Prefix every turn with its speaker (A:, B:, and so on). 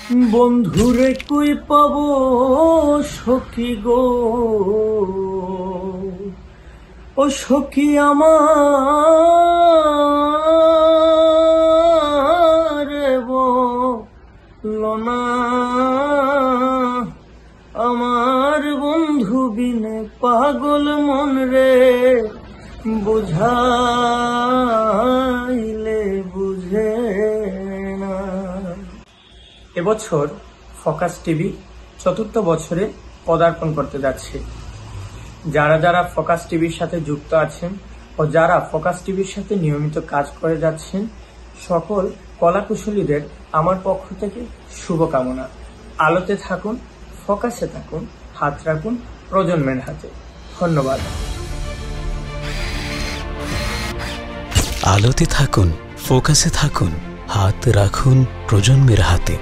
A: বন্ধুরে কই পাবো সখী গো, ও সখী আমার বলনা, আমার বন্ধু বিনে পাগল মন রে, বুঝাইলে বুঝে না। এবছর ফোকাস টিভি ৪র্থ বছরে পদার্পণ করতে যাচ্ছে। যারা যারা ফোকাস টিভির সাথে যুক্ত আছেন ও যারা ফোকাস টিভির সাথে নিয়মিত কাজ করে যাচ্ছেন, সকল কলাকুশলীদের আমার পক্ষ থেকে শুভকামনা। আলোতে থাকুন, ফোকাসে থাকুন, হাত রাখুন প্রজন্মের হাতে। ধন্যবাদ।
B: আলোতে থাকুন, ফোকাসে থাকুন, হাত রাখুন প্রজন্মের হাতে।